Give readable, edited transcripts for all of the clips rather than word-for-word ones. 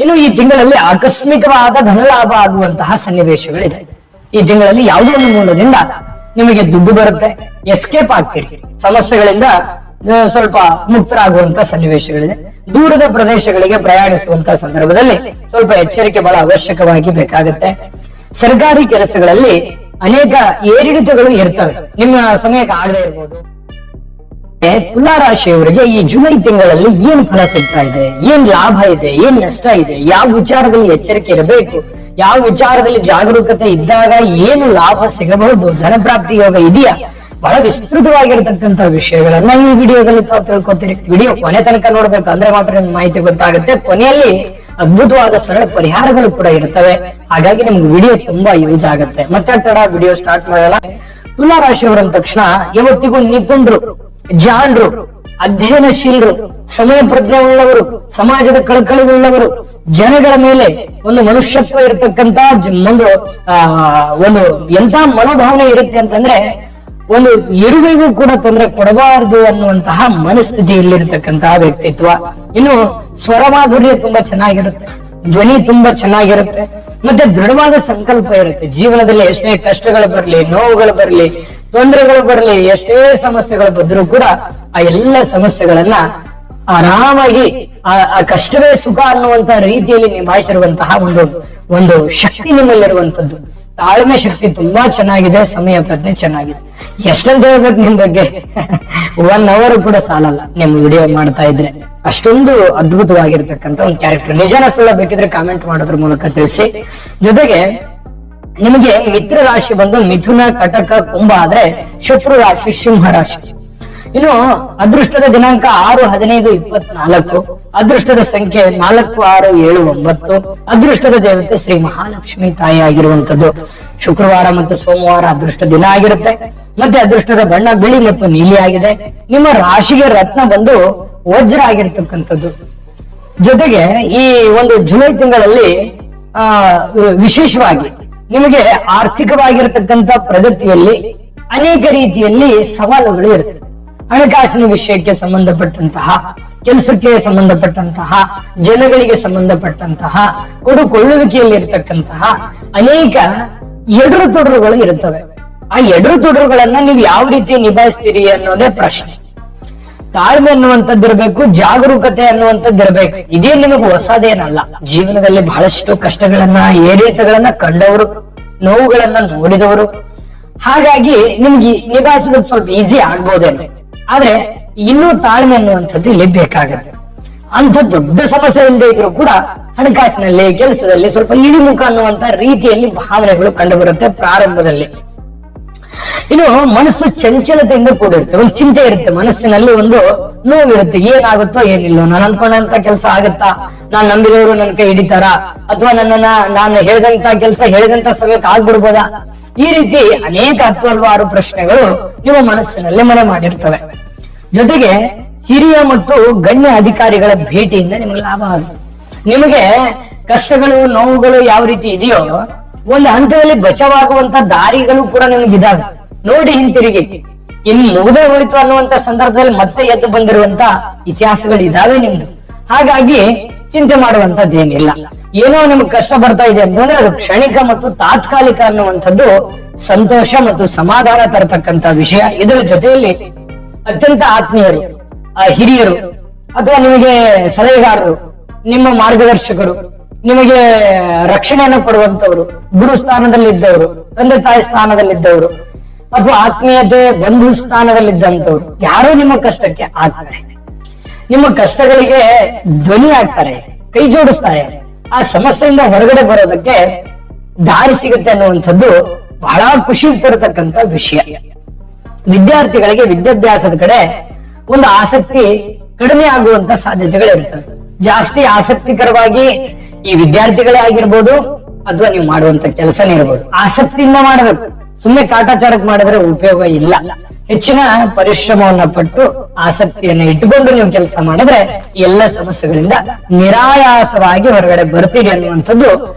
ಇನ್ನು ಈ ತಿಂಗಳಲ್ಲಿ ಆಕಸ್ಮಿಕವಾದ ಧನಲಾಭ ಆಗುವಂತಹ ಸನ್ನಿವೇಶಗಳಿದೆ. ಈ ತಿಂಗಳಲ್ಲಿ ಯಾವುದೋ ಒಂದು ಮೂಲದಿಂದ ನಿಮಗೆ ದುಡ್ಡು ಬರುತ್ತೆ, ಎಸ್ಕೇಪ್ ಆಗ್ತೀರಿ, ಸಮಸ್ಯೆಗಳಿಂದ ಸ್ವಲ್ಪ ಮುಕ್ತರಾಗುವಂತ ಸನ್ನಿವೇಶಗಳಿದೆ. ದೂರದ ಪ್ರದೇಶಗಳಿಗೆ ಪ್ರಯಾಣಿಸುವಂತಹ ಸಂದರ್ಭದಲ್ಲಿ ಸ್ವಲ್ಪ ಎಚ್ಚರಿಕೆ ಬಹಳ ಅವಶ್ಯಕವಾಗಿ ಬೇಕಾಗುತ್ತೆ. ಸರ್ಕಾರಿ ಕೆಲಸಗಳಲ್ಲಿ ಅನೇಕ ಏರಿಳಿತಗಳು ಇರ್ತವೆ, ನಿಮ್ಮ ಸಮಯಕ್ಕೆ ಆಗದೆ ಇರ್ಬೋದು. ತುಲಾ ರಾಶಿಯವರಿಗೆ ಈ ಜುಲೈ ತಿಂಗಳಲ್ಲಿ ಏನ್ ಫಲ ಸಿಗ್ತಾ ಇದೆ, ಏನ್ ಲಾಭ ಇದೆ, ಏನ್ ನಷ್ಟ ಇದೆ, ಯಾವ ವಿಚಾರದಲ್ಲಿ ಎಚ್ಚರಿಕೆ ಇರಬೇಕು, ಯಾವ ವಿಚಾರದಲ್ಲಿ ಜಾಗರೂಕತೆ ಇದ್ದಾಗ ಏನು ಲಾಭ ಸಿಗಬಹುದು, ಧನ ಪ್ರಾಪ್ತಿ ಯೋಗ ಇದೆಯಾ, ಬಹಳ ವಿಸ್ತೃತವಾಗಿರತಕ್ಕಂತ ವಿಷಯಗಳನ್ನ ಈ ವಿಡಿಯೋದಲ್ಲಿ ತಾವು ತಿಳ್ಕೊತೀರಿ. ವಿಡಿಯೋ ಕೊನೆ ತನಕ ನೋಡ್ಬೇಕು, ಅಂದ್ರೆ ಮಾತ್ರ ನಿಮ್ಗೆ ಮಾಹಿತಿ ಗೊತ್ತಾಗುತ್ತೆ. ಕೊನೆಯಲ್ಲಿ ಅದ್ಭುತವಾದ ಸರಳ ಪರಿಹಾರಗಳು ಕೂಡ ಇರ್ತವೆ. ಹಾಗಾಗಿ ನಿಮ್ಗೆ ವಿಡಿಯೋ ತುಂಬಾ ಯೂಸ್ ಆಗುತ್ತೆ. ಮತ್ತೆ ತಡ ವಿಡಿಯೋ ಸ್ಟಾರ್ಟ್ ಮಾಡೋಣ. ತುಲಾ ರಾಶಿಯವರ ತಕ್ಷಣ ಯಾವತ್ತಿಗೂ ನಿಪುಣರು, ಜಾಣರು, ಅಧ್ಯಯನಶೀಲರು, ಸಮಯ ಪ್ರಜ್ಞೆ ಉಳ್ಳವರು, ಸಮಾಜದ ಕಳಕಳಿ ಉಳ್ಳವರು, ಜನಗಳ ಮೇಲೆ ಒಂದು ಮನುಷ್ಯತ್ವ ಇರತಕ್ಕಂತ ಒಂದು ಎಂತ ಮನೋಭಾವನೆ ಇರುತ್ತೆ ಅಂತಂದ್ರೆ ಒಂದು ಇರುವೆಗೂ ಕೂಡ ತೊಂದರೆ ಕೊಡಬಾರದು ಅನ್ನುವಂತಹ ಮನಸ್ಥಿತಿಯಲ್ಲಿರ್ತಕ್ಕಂತಹ ವ್ಯಕ್ತಿತ್ವ. ಇನ್ನು ಸ್ವರ ಮಾಧುರ್ಯ ತುಂಬಾ ಚೆನ್ನಾಗಿರುತ್ತೆ, ಧ್ವನಿ ತುಂಬಾ ಚೆನ್ನಾಗಿರುತ್ತೆ, ಮತ್ತೆ ದೃಢವಾದ ಸಂಕಲ್ಪ ಇರುತ್ತೆ. ಜೀವನದಲ್ಲಿ ಎಷ್ಟೇ ಕಷ್ಟಗಳು ಬರ್ಲಿ, ನೋವುಗಳು ಬರ್ಲಿ, ತೊಂದರೆಗಳು ಬರ್ಲಿ, ಎಷ್ಟೇ ಸಮಸ್ಯೆಗಳು ಬಂದರೂ ಕೂಡ ಆ ಎಲ್ಲ ಸಮಸ್ಯೆಗಳನ್ನ ಆರಾಮಾಗಿ ಆ ಕಷ್ಟವೇ ಸುಖ ಅನ್ನುವಂತ ರೀತಿಯಲ್ಲಿ ನಿಭಾಯಿಸಿರುವಂತಹ ಒಂದು ಶಕ್ತಿ ನಿಮ್ಮಲ್ಲಿರುವಂತದ್ದು. ತಾಳ್ಮೆ ಶಕ್ತಿ ತುಂಬಾ ಚೆನ್ನಾಗಿದೆ, ಸಮಯ ಪ್ರಜ್ಞೆ ಚೆನ್ನಾಗಿದೆ. ಎಷ್ಟಂತ ಹೇಳ್ಬೇಕು ನಿಮ್ ಬಗ್ಗೆ, 1 hour ಕೂಡ ಸಾಲಲ್ಲ ನಿಮ್ ವಿಡಿಯೋ ಮಾಡ್ತಾ ಇದ್ರೆ. ಅಷ್ಟೊಂದು ಅದ್ಭುತವಾಗಿರ್ತಕ್ಕಂಥ ಒಂದು ಕ್ಯಾರೆಕ್ಟರ್. ನಿಜಾನ ಸುಳ್ಳ ಬೇಕಿದ್ರೆ ಕಾಮೆಂಟ್ ಮಾಡೋದ್ರ ಮೂಲಕ ತಿಳಿಸಿ. ಜೊತೆಗೆ ನಿಮಗೆ ಮಿತ್ರ ರಾಶಿ ಬಂದು ಮಿಥುನ, ಕಟಕ, ಕುಂಭ ಆದ್ರೆ ಶತ್ರು ರಾಶಿ ಸಿಂಹ ರಾಶಿ. ಇನ್ನು ಅದೃಷ್ಟದ ದಿನಾಂಕ 6-15-24, ಅದೃಷ್ಟದ ಸಂಖ್ಯೆ 4, 6, 7, 9, ಅದೃಷ್ಟದ ದೇವತೆ ಶ್ರೀ ಮಹಾಲಕ್ಷ್ಮಿ ತಾಯಿ ಆಗಿರುವಂತದ್ದು. ಶುಕ್ರವಾರ ಮತ್ತು ಸೋಮವಾರ ಅದೃಷ್ಟ ದಿನ ಆಗಿರುತ್ತೆ. ಮತ್ತೆ ಅದೃಷ್ಟದ ಬಣ್ಣ ಬಿಳಿ ಮತ್ತು ನೀಲಿ ಆಗಿದೆ. ನಿಮ್ಮ ರಾಶಿಗೆ ರತ್ನ ಬಂದು ವಜ್ರ ಆಗಿರ್ತಕ್ಕಂಥದ್ದು. ಜೊತೆಗೆ ಈ ಒಂದು ಜುಲೈ ತಿಂಗಳಲ್ಲಿ ವಿಶೇಷವಾಗಿ ನಿಮಗೆ ಆರ್ಥಿಕವಾಗಿರತಕ್ಕಂತ ಪ್ರಗತಿಯಲ್ಲಿ ಅನೇಕ ರೀತಿಯಲ್ಲಿ ಸವಾಲುಗಳು ಇರುತ್ತೆ. ಹಣಕಾಸಿನ ವಿಷಯಕ್ಕೆ ಸಂಬಂಧಪಟ್ಟಂತಹ, ಕೆಲಸಕ್ಕೆ ಸಂಬಂಧಪಟ್ಟಂತಹ, ಜನಗಳಿಗೆ ಸಂಬಂಧಪಟ್ಟಂತಹ, ಕೊಡುಕೊಳ್ಳುವಿಕೆಯಲ್ಲಿ ಇರತಕ್ಕಂತಹ ಅನೇಕ ಎಡರು ತೊಡರುಗಳು ಇರುತ್ತವೆ. ಆ ಎಡರು ತೊಡರುಗಳನ್ನ ನೀವು ಯಾವ ರೀತಿ ನಿಭಾಯಿಸ್ತೀರಿ ಅನ್ನೋದೇ ಪ್ರಶ್ನೆ. ತಾಳ್ಮೆ ಅನ್ನುವಂಥದ್ದು ಇರಬೇಕು, ಜಾಗರೂಕತೆ ಅನ್ನುವಂಥದ್ದು ಇರಬೇಕು. ಇದೇ ನಿಮಗೆ ಹೊಸದೇನಲ್ಲ. ಜೀವನದಲ್ಲಿ ಬಹಳಷ್ಟು ಕಷ್ಟಗಳನ್ನ, ಏರಿಳಿತಗಳನ್ನ ಕಂಡವರು, ನೋವುಗಳನ್ನ ನೋಡಿದವರು. ಹಾಗಾಗಿ ನಿಮ್ಗೆ ನಿಭಾಯಿಸೋದು ಸ್ವಲ್ಪ ಈಸಿ ಆಗ್ಬೋದೇನೋ, ಆದ್ರೆ ಇನ್ನೂ ತಾಳ್ಮೆ ಅನ್ನುವಂಥದ್ದು ಇಲ್ಲಿ ಬೇಕಾಗುತ್ತೆ. ಅಂತ ದೊಡ್ಡ ಸಮಸ್ಯೆ ಇಲ್ಲದೆ ಇದ್ರು ಕೂಡ ಹಣಕಾಸಿನಲ್ಲಿ, ಕೆಲಸದಲ್ಲಿ ಸ್ವಲ್ಪ ಇಳಿಮುಖ ಅನ್ನುವಂತ ರೀತಿಯಲ್ಲಿ ಭಾವನೆಗಳು ಕಂಡು ಬರುತ್ತೆ ಪ್ರಾರಂಭದಲ್ಲಿ. ಇನ್ನು ಮನಸ್ಸು ಚಂಚಲತೆಯಿಂದ ಕೂಡಿರುತ್ತೆ, ಒಂದು ಚಿಂತೆ ಇರುತ್ತೆ ಮನಸ್ಸಿನಲ್ಲಿ, ಒಂದು ನೋವಿರುತ್ತೆ. ಏನಾಗುತ್ತೋ ಏನಿಲ್ಲೋ, ನಾನು ಅನ್ಕೊಂಡಂತ ಕೆಲಸ ಆಗುತ್ತಾ, ನಾನ್ ನಂಬಿದವರು ನನ್ನ ಕೈ ಹಿಡಿತಾರ, ಅಥವಾ ನಾನು ಹೇಳಿದಂತ ಕೆಲಸ ಹೇಳಿದಂತ ಸಮಯಕ್ಕೆ ಆಗ್ಬಿಡ್ಬೋದಾ, ಈ ರೀತಿ ಅನೇಕ 10 ಪ್ರಶ್ನೆಗಳು ನಿಮ್ಮ ಮನಸ್ಸಿನಲ್ಲಿ ಮನೆ ಮಾಡಿರ್ತವೆ. ಜೊತೆಗೆ ಹಿರಿಯ ಮತ್ತು ಗಣ್ಯ ಅಧಿಕಾರಿಗಳ ಭೇಟಿಯಿಂದ ನಿಮಗೆ ಲಾಭ ಆಗುತ್ತೆ. ನಿಮಗೆ ಕಷ್ಟಗಳು, ನೋವುಗಳು ಯಾವ ರೀತಿ ಇದೆಯೋ ಒಂದು ಹಂತದಲ್ಲಿ ಬಚಾವಾಗುವಂತ ದಾರಿಗಳು ಕೂಡ ನಿಮ್ಗೆ ಇದಾವೆ. ನೋಡಿ ಹಿಂತಿರುಗಿ, ಇನ್ನು ಮುಗದೆ ಹೋಯ್ತು ಅನ್ನುವಂತ ಸಂದರ್ಭದಲ್ಲಿ ಮತ್ತೆ ಎದ್ದು ಬಂದಿರುವಂತ ಇತಿಹಾಸಗಳು ಇದಾವೆ ನಿಮ್ದು. ಹಾಗಾಗಿ ಚಿಂತೆ ಮಾಡುವಂತದ್ದೇನಿಲ್ಲ. ಏನೋ ನಿಮ್ಗೆ ಕಷ್ಟ ಬರ್ತಾ ಇದೆ ಅಂತಂದ್ರೆ ಅದು ಕ್ಷಣಿಕ ಮತ್ತು ತಾತ್ಕಾಲಿಕ ಅನ್ನುವಂಥದ್ದು ಸಂತೋಷ ಮತ್ತು ಸಮಾಧಾನ ತರತಕ್ಕಂತ ವಿಷಯ. ಇದರ ಜೊತೆಯಲ್ಲಿ ಅತ್ಯಂತ ಆತ್ಮೀಯರು, ಹಿರಿಯರು, ಅಥವಾ ನಿಮಗೆ ಸಲಹೆಗಾರರು, ನಿಮ್ಮ ಮಾರ್ಗದರ್ಶಕರು, ನಿಮಗೆ ರಕ್ಷಣೆಯನ್ನು ಕೊಡುವಂತವರು, ಗುರು ಸ್ಥಾನದಲ್ಲಿದ್ದವರು, ತಂದೆ ತಾಯಿ ಸ್ಥಾನದಲ್ಲಿದ್ದವರು, ಅಥವಾ ಆತ್ಮೀಯತೆ ಬಂಧು ಸ್ಥಾನದಲ್ಲಿದ್ದಂಥವ್ರು ಯಾರೋ ನಿಮ್ಮ ಕಷ್ಟಕ್ಕೆ ಆಗ್ತಾರೆ, ನಿಮ್ಮ ಕಷ್ಟಗಳಿಗೆ ಧ್ವನಿ ಆಗ್ತಾರೆ, ಕೈ ಜೋಡಿಸ್ತಾರೆ. ಆ ಸಮಸ್ಯೆಯಿಂದ ಹೊರಗಡೆ ಬರೋದಕ್ಕೆ ದಾರಿ ಸಿಗುತ್ತೆ ಅನ್ನುವಂಥದ್ದು ಬಹಳ ಖುಷಿ ತರತಕ್ಕಂತ ವಿಷಯ. ವಿದ್ಯಾರ್ಥಿಗಳಿಗೆ ವಿದ್ಯಾಭ್ಯಾಸದ ಕಡೆ ಒಂದು ಆಸಕ್ತಿ ಕಡಿಮೆ ಆಗುವಂತ ಸಾಧ್ಯತೆಗಳಿರ್ತವೆ. ಜಾಸ್ತಿ ಆಸಕ್ತಿಕರವಾಗಿ ಈ ವಿದ್ಯಾರ್ಥಿಗಳೇ ಆಗಿರ್ಬೋದು, ಅಥವಾ ನೀವು ಮಾಡುವಂತ ಕೆಲಸನೇ ಇರ್ಬೋದು, ಆಸಕ್ತಿಯಿಂದ ಮಾಡಬೇಕು. ಸುಮ್ಮನೆ ಕಾಟಾಚಾರಕ್ಕೆ ಮಾಡಿದ್ರೆ ಉಪಯೋಗ ಇಲ್ಲ. ಹೆಚ್ಚಿನ ಪರಿಶ್ರಮವನ್ನ ಪಟ್ಟು ಆಸಕ್ತಿಯನ್ನ ಇಟ್ಟುಕೊಂಡು ನೀವು ಕೆಲಸ ಮಾಡಿದ್ರೆ ಎಲ್ಲ ಸಮಸ್ಯೆಗಳಿಂದ ನಿರಾಯಾಸವಾಗಿ ಹೊರಗಡೆ ಬರ್ತೀರಿ ಅನ್ನುವಂಥದ್ದು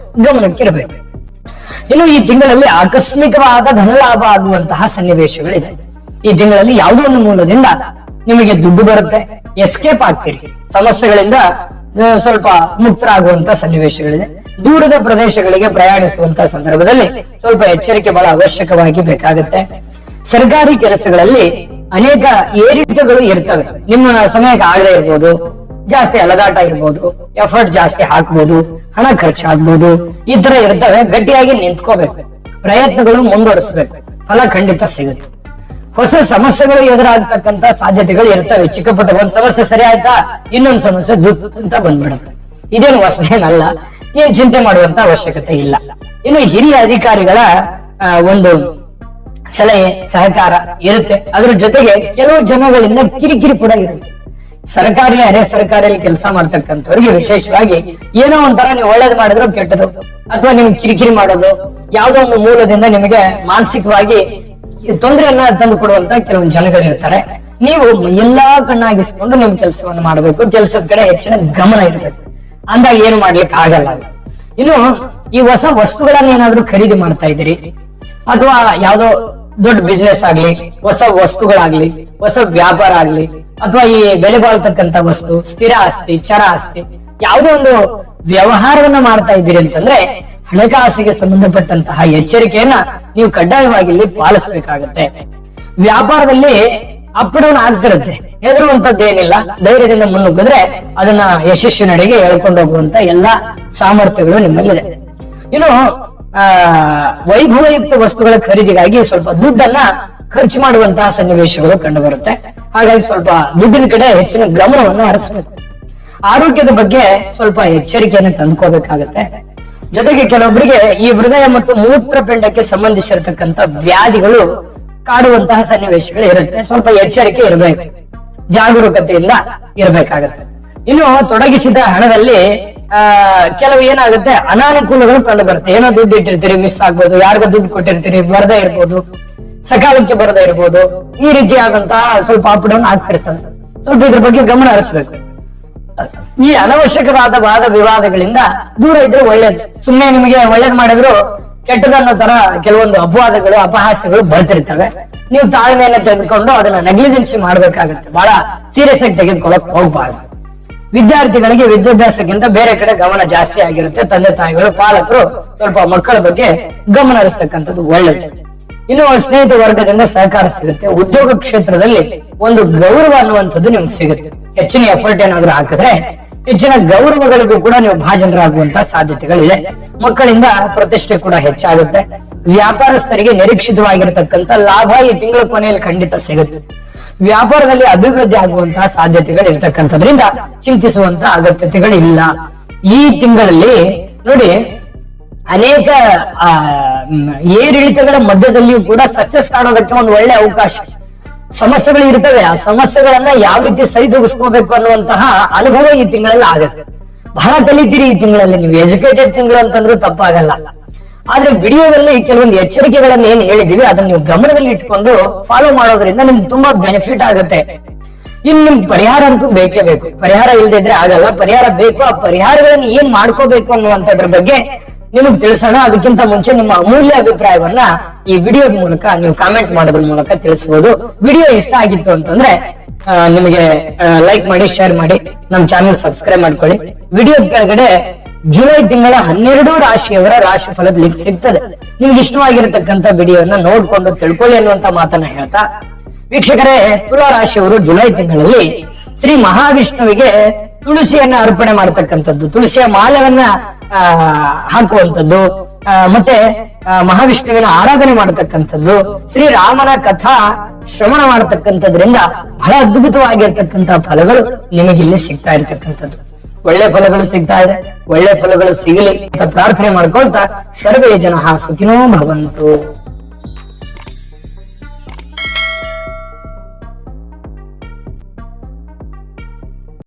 ಗಮನಕ್ಕಿರಬೇಕು. ಇನ್ನು ಈ ತಿಂಗಳಲ್ಲಿ ಆಕಸ್ಮಿಕವಾದ ಧನಲಾಭ ಆಗುವಂತಹ ಸನ್ನಿವೇಶಗಳಿದೆ. ಈ ತಿಂಗಳಲ್ಲಿ ಯಾವುದೋ ಒಂದು ಮೂಲದಿಂದ ನಿಮಗೆ ದುಡ್ಡು ಬರುತ್ತೆ, ಎಸ್ಕೇಪ್ ಆಗ್ತೀರಿ, ಸಮಸ್ಯೆಗಳಿಂದ ಸ್ವಲ್ಪ ಮುಕ್ತರಾಗುವಂತ ಸನ್ನಿವೇಶಗಳಿದೆ. ದೂರದ ಪ್ರದೇಶಗಳಿಗೆ ಪ್ರಯಾಣಿಸುವಂತ ಸಂದರ್ಭದಲ್ಲಿ ಸ್ವಲ್ಪ ಎಚ್ಚರಿಕೆ ಬಹಳ ಅವಶ್ಯಕವಾಗಿ ಬೇಕಾಗುತ್ತೆ. ಸರ್ಕಾರಿ ಕೆಲಸಗಳಲ್ಲಿ ಅನೇಕ ಏರಿಳಿತಗಳು ಇರ್ತವೆ. ನಿಮ್ಮ ಸಮಯಕ್ಕೆ ಆಗದೆ ಇರ್ಬೋದು, ಜಾಸ್ತಿ ಅಲದಾಟ ಇರ್ಬೋದು, ಎಫರ್ಟ್ ಜಾಸ್ತಿ ಹಾಕ್ಬೋದು, ಹಣ ಖರ್ಚಾಗ್ಬೋದು, ಈ ತರ ಇರ್ತವೆ. ಗಟ್ಟಿಯಾಗಿ ನಿಂತ್ಕೋಬೇಕು, ಪ್ರಯತ್ನಗಳು ಮುಂದುವರಿಸಬೇಕು, ಫಲ ಖಂಡಿತ ಸಿಗುತ್ತೆ. ಹೊಸ ಸಮಸ್ಯೆಗಳು ಎದುರಾಗತಕ್ಕಂತ ಸಾಧ್ಯತೆಗಳು ಇರ್ತವೆ. ಚಿಕ್ಕ ಪುಟ್ಟ ಒಂದ್ ಸಮಸ್ಯೆ ಸರಿ ಆಯ್ತಾ, ಇನ್ನೊಂದ್ ಸಮಸ್ಯೆ ಅಂತ ಬಂದ್ಬಿಡುತ್ತೆ. ಇದೇನು ಹೊಸದೇನಲ್ಲ, ಏನ್ ಚಿಂತೆ ಮಾಡುವಂತ ಅವಶ್ಯಕತೆ ಇಲ್ಲ. ಇನ್ನು ಹಿರಿಯ ಅಧಿಕಾರಿಗಳ ಒಂದು ಸಲಹೆ ಸಹಕಾರ ಇರುತ್ತೆ. ಅದ್ರ ಜೊತೆಗೆ ಕೆಲವು ಜನಗಳಿಂದ ಕಿರಿಕಿರಿ ಕೂಡ ಇರುತ್ತೆ. ಸರ್ಕಾರಿ ಅರೆ ಸರ್ಕಾರಿಯಲ್ಲಿ ಕೆಲಸ ಮಾಡ್ತಕ್ಕಂಥವ್ರಿಗೆ ವಿಶೇಷವಾಗಿ ಏನೋ ಒಂಥರ ನೀವು ಒಳ್ಳೇದು ಮಾಡಿದ್ರು ಕೆಟ್ಟದು, ಅಥವಾ ನೀವು ಕಿರಿಕಿರಿ ಮಾಡೋದು, ಯಾವ್ದೋ ಒಂದು ಮೂಲದಿಂದ ನಿಮಗೆ ಮಾನಸಿಕವಾಗಿ ತೊಂದರೆಯನ್ನ ತಂದು ಕೊಡುವಂತ ಕೆಲವೊಂದು ಜನಗಳಿರ್ತಾರೆ. ನೀವು ಎಲ್ಲಾ ಕಣ್ಣಾಗಿಸ್ಕೊಂಡು ನಿಮ್ ಕೆಲಸವನ್ನು ಮಾಡಬೇಕು, ಕೆಲಸದ ಕಡೆ ಹೆಚ್ಚಿನ ಗಮನ ಇರಬೇಕು. ಅಂದಾಗ ಏನು ಮಾಡ್ಲಿಕ್ಕೆ ಆಗಲ್ಲ. ಇನ್ನು ಈ ಹೊಸ ವಸ್ತುಗಳನ್ನ ಏನಾದ್ರೂ ಖರೀದಿ ಮಾಡ್ತಾ ಇದ್ದೀರಿ, ಅಥವಾ ಯಾವ್ದೋ ದೊಡ್ಡ ಬಿಸ್ನೆಸ್ ಆಗ್ಲಿ, ಹೊಸ ವಸ್ತುಗಳಾಗ್ಲಿ, ಹೊಸ ವ್ಯಾಪಾರ ಆಗ್ಲಿ, ಅಥವಾ ಈ ಬೆಲೆ ಬಾಳ್ತಕ್ಕಂತ ವಸ್ತು, ಸ್ಥಿರ ಆಸ್ತಿ, ಚರ ಆಸ್ತಿ, ಯಾವುದೋ ಒಂದು ವ್ಯವಹಾರವನ್ನ ಮಾಡ್ತಾ ಇದ್ದೀರಿ ಅಂತಂದ್ರೆ ಹಣಕಾಸಿಗೆ ಸಂಬಂಧಪಟ್ಟಂತಹ ಎಚ್ಚರಿಕೆಯನ್ನ ನೀವು ಕಡ್ಡಾಯವಾಗಿ ಇಲ್ಲಿ ಪಾಲಿಸಬೇಕಾಗತ್ತೆ. ವ್ಯಾಪಾರದಲ್ಲಿ ಅಪ್ ಡೌನ್ ಆಗ್ತಿರುತ್ತೆ, ಹೆದರುವಂತದ್ದೇನಿಲ್ಲ. ಧೈರ್ಯದಿಂದ ಮುನ್ನುಗ್ಗಿದ್ರೆ ಅದನ್ನ ಯಶಸ್ಸಿನಡೆಗೆ ಎಳ್ಕೊಂಡು ಹೋಗುವಂತ ಎಲ್ಲಾ ಸಾಮರ್ಥ್ಯಗಳು ನಿಮ್ಮಲ್ಲಿದೆ. ಇನ್ನು ವೈಭವಯುಕ್ತ ವಸ್ತುಗಳ ಖರೀದಿಗಾಗಿ ಸ್ವಲ್ಪ ದುಡ್ಡನ್ನ ಖರ್ಚು ಮಾಡುವಂತಹ ಸನ್ನಿವೇಶಗಳು ಕಂಡು ಬರುತ್ತೆ. ಹಾಗಾಗಿ ಸ್ವಲ್ಪ ದುಡ್ಡಿನ ಕಡೆ ಹೆಚ್ಚಿನ ಗಮನವನ್ನು ಹರಿಸಬೇಕು. ಆರೋಗ್ಯದ ಬಗ್ಗೆ ಸ್ವಲ್ಪ ಎಚ್ಚರಿಕೆಯನ್ನು ತಂದುಕೋಬೇಕಾಗತ್ತೆ. ಜೊತೆಗೆ ಕೆಲವೊಬ್ಬರಿಗೆ ಈ ಹೃದಯ ಮತ್ತು ಮೂತ್ರಪಿಂಡಕ್ಕೆ ಸಂಬಂಧಿಸಿರತಕ್ಕಂತ ವ್ಯಾಧಿಗಳು ಕಾಡುವಂತಹ ಸನ್ನಿವೇಶಗಳು ಇರುತ್ತೆ. ಸ್ವಲ್ಪ ಎಚ್ಚರಿಕೆ ಇರಬೇಕು, ಜಾಗರೂಕತೆಯಿಂದ ಇರಬೇಕಾಗತ್ತೆ. ಇನ್ನು ತೊಡಗಿಸಿದ ಹಣದಲ್ಲಿ ಕೆಲವು ಏನಾಗುತ್ತೆ, ಅನಾನುಕೂಲಗಳು ಕಂಡು ಬರುತ್ತೆ. ಏನೋ ದುಡ್ಡು ಇಟ್ಟಿರ್ತೀರಿ, ಮಿಸ್ ಆಗ್ಬೋದು, ಯಾರಿಗೋ ದುಡ್ಡು ಕೊಟ್ಟಿರ್ತೀರಿ, ಬರದೇ ಇರ್ಬೋದು, ಸಕಾಲಕ್ಕೆ ಬರದೇ ಇರ್ಬೋದು. ಈ ರೀತಿಯಾದಂತಹ ಸ್ವಲ್ಪ ಅಪ್ ಡೌನ್ ಆಗ್ತಿರ್ತದೆ. ಸ್ವಲ್ಪ ಇದ್ರ ಬಗ್ಗೆ ಗಮನ ಹರಿಸಬೇಕು. ಈ ಅನವಶ್ಯಕವಾದ ವಾದ ವಿವಾದಗಳಿಂದ ದೂರ ಇದ್ರೆ ಒಳ್ಳೇದು. ಸುಮ್ಮನೆ ನಿಮಗೆ ಒಳ್ಳೇದ್ ಮಾಡಿದ್ರು ಕೆಟ್ಟದನ್ನೋ ತರ ಕೆಲವೊಂದು ಅಪವಾದಗಳು, ಅಪಹಾಸ್ಯಗಳು ಬರ್ತಿರ್ತವೆ. ನೀವು ತಾಳ್ಮೆಯನ್ನ ತೆಗೆದುಕೊಂಡು ಅದನ್ನ ನೆಗ್ಲಿಜೆನ್ಸಿ ಮಾಡ್ಬೇಕಾಗತ್ತೆ. ಬಹಳ ಸೀರಿಯಸ್ ಆಗಿ ತೆಗೆದುಕೊಳ್ಳಕ್ ಹೋಗ್ಬಾರ್ದು. ವಿದ್ಯಾರ್ಥಿಗಳಿಗೆ ವಿದ್ಯಾಭ್ಯಾಸಕ್ಕಿಂತ ಬೇರೆ ಕಡೆ ಗಮನ ಜಾಸ್ತಿ ಆಗಿರುತ್ತೆ. ತಂದೆ ತಾಯಿಗಳು, ಪಾಲಕರು ಸ್ವಲ್ಪ ಮಕ್ಕಳ ಬಗ್ಗೆ ಗಮನ ಹರಿಸ್ತಕ್ಕಂಥದ್ದು ಒಳ್ಳೆಯದು. ಇನ್ನು ಸ್ನೇಹಿತ ವರ್ಗದಿಂದ ಸಹಕಾರ ಸಿಗುತ್ತೆ. ಉದ್ಯೋಗ ಕ್ಷೇತ್ರದಲ್ಲಿ ಒಂದು ಗೌರವ ಅನ್ನುವಂಥದ್ದು ನಿಮ್ಗೆ ಸಿಗುತ್ತೆ. ಹೆಚ್ಚಿನ ಎಫರ್ಟ್ ಏನಾದ್ರೂ ಹಾಕಿದ್ರೆ ಹೆಚ್ಚಿನ ಗೌರವಗಳಿಗೂ ಕೂಡ ನೀವು ಭಾಜನರಾಗುವಂತಹ ಸಾಧ್ಯತೆಗಳಿದೆ. ಮಕ್ಕಳಿಂದ ಪ್ರತಿಷ್ಠೆ ಕೂಡ ಹೆಚ್ಚಾಗುತ್ತೆ. ವ್ಯಾಪಾರಸ್ಥರಿಗೆ ನಿರೀಕ್ಷಿತವಾಗಿರತಕ್ಕಂತ ಲಾಭ ಈ ತಿಂಗಳ ಕೊನೆಯಲ್ಲಿ ಖಂಡಿತ ಸಿಗುತ್ತೆ. ವ್ಯಾಪಾರದಲ್ಲಿ ಅಭಿವೃದ್ಧಿ ಆಗುವಂತಹ ಸಾಧ್ಯತೆಗಳು ಇರ್ತಕ್ಕಂಥದ್ರಿಂದ ಚಿಂತಿಸುವಂತಹ ಅಗತ್ಯತೆಗಳಿಲ್ಲ. ಈ ತಿಂಗಳಲ್ಲಿ ನೋಡಿ, ಅನೇಕ ಏರಿಳಿತಗಳ ಮಧ್ಯದಲ್ಲಿಯೂ ಕೂಡ ಸಕ್ಸಸ್ ಕಾಣೋದಕ್ಕೆ ಒಂದು ಒಳ್ಳೆ ಅವಕಾಶ. ಸಮಸ್ಯೆಗಳು ಇರ್ತವೆ, ಆ ಸಮಸ್ಯೆಗಳನ್ನ ಯಾವ ರೀತಿ ಸರಿದೂಗಿಸ್ಕೋಬೇಕು ಅನ್ನುವಂತಹ ಅನುಭವ ಈ ತಿಂಗಳಲ್ಲಿ ಆಗುತ್ತೆ. ಬಹಳ ಕಲಿತೀರಿ ಈ ತಿಂಗಳಲ್ಲಿ. ನೀವು ಎಜುಕೇಟೆಡ್ ತಿಂಗಳು ಅಂತಂದ್ರೂ ತಪ್ಪಾಗಲ್ಲ. ಆದ್ರೆ ವಿಡಿಯೋದಲ್ಲಿ ಕೆಲವೊಂದು ಎಚ್ಚರಿಕೆಗಳನ್ನ ಏನ್ ಹೇಳಿದೀವಿ ಅದನ್ನ ನೀವು ಗಮನದಲ್ಲಿ ಇಟ್ಕೊಂಡು ಫಾಲೋ ಮಾಡೋದ್ರಿಂದ ನಿಮ್ಗೆ ತುಂಬಾ ಬೆನಿಫಿಟ್ ಆಗುತ್ತೆ. ಇನ್ ನಿಮ್ ಪರಿಹಾರ ಅಂತೂ ಬೇಕೇ ಬೇಕು. ಪರಿಹಾರ ಇಲ್ದಿದ್ರೆ ಆಗಲ್ಲ. ಪರಿಹಾರ ಬೇಕು. ಆ ಪರಿಹಾರಗಳನ್ನ ಏನ್ ಮಾಡ್ಕೋಬೇಕು ಅನ್ನುವಂಥದ್ರ ಬಗ್ಗೆ ನಿಮಗ್ ತಿಳಿಸೋಣ. ಅದಕ್ಕಿಂತ ಮುಂಚೆ ನಿಮ್ಮ ಅಮೂಲ್ಯ ಅಭಿಪ್ರಾಯವನ್ನ ಈ ವಿಡಿಯೋದ ಮೂಲಕ ನೀವು ಕಾಮೆಂಟ್ ಮಾಡೋದ್ರ ಮೂಲಕ ತಿಳಿಸಬಹುದು. ವಿಡಿಯೋ ಇಷ್ಟ ಆಗಿತ್ತು ಅಂತಂದ್ರೆ ನಿಮಗೆ ಲೈಕ್ ಮಾಡಿ, ಶೇರ್ ಮಾಡಿ, ನಮ್ ಚಾನೆಲ್ ಸಬ್ಸ್ಕ್ರೈಬ್ ಮಾಡ್ಕೊಳ್ಳಿ. ವಿಡಿಯೋದ ಕೆಳಗಡೆ ಜುಲೈ ತಿಂಗಳ 12 ರಾಶಿಯವರ ರಾಶಿ ಫಲದ ಲಿಂಕ್ ಸಿಗ್ತದೆ. ನಿಮ್ಗೆ ಇಷ್ಟವಾಗಿರತಕ್ಕಂತ ವಿಡಿಯೋನ ನೋಡ್ಕೊಂಡು ತಿಳ್ಕೊಳ್ಳಿ ಅನ್ನುವಂತ ಮಾತನ್ನ ಹೇಳ್ತಾ, ವೀಕ್ಷಕರೇ, ತುಲಾ ರಾಶಿಯವರು ಜುಲೈ ತಿಂಗಳಲ್ಲಿ ಶ್ರೀ ಮಹಾವಿಷ್ಣುವಿಗೆ ತುಳಸಿಯನ್ನ ಅರ್ಪಣೆ ಮಾಡತಕ್ಕಂಥದ್ದು, ತುಳಸಿಯ ಮಾಲೆಯನ್ನ ಹಾಕುವಂಥದ್ದು, ಮತ್ತೆ ಮಹಾವಿಷ್ಣುವಿನ ಆರಾಧನೆ ಮಾಡತಕ್ಕಂಥದ್ದು, ಶ್ರೀರಾಮನ ಕಥಾ ಶ್ರವಣ ಮಾಡತಕ್ಕಂಥದ್ರಿಂದ ಬಹಳ ಅದ್ಭುತವಾಗಿರ್ತಕ್ಕಂತಹ ಫಲಗಳು ನಿಮಗಿಲ್ಲಿ ಸಿಗ್ತಾ ಇರತಕ್ಕಂಥದ್ದು. ಒಳ್ಳೆ ಫಲಗಳು ಸಿಗ್ತಾ ಇದೆ. ಒಳ್ಳೆ ಫಲಗಳು ಸಿಗಲಿ ಅಂತ ಪ್ರಾರ್ಥನೆ ಮಾಡ್ಕೊಳ್ತಾ, ಸರ್ವೇ ಜನಃ ಸುಖಿನೋ ಭವಂತು.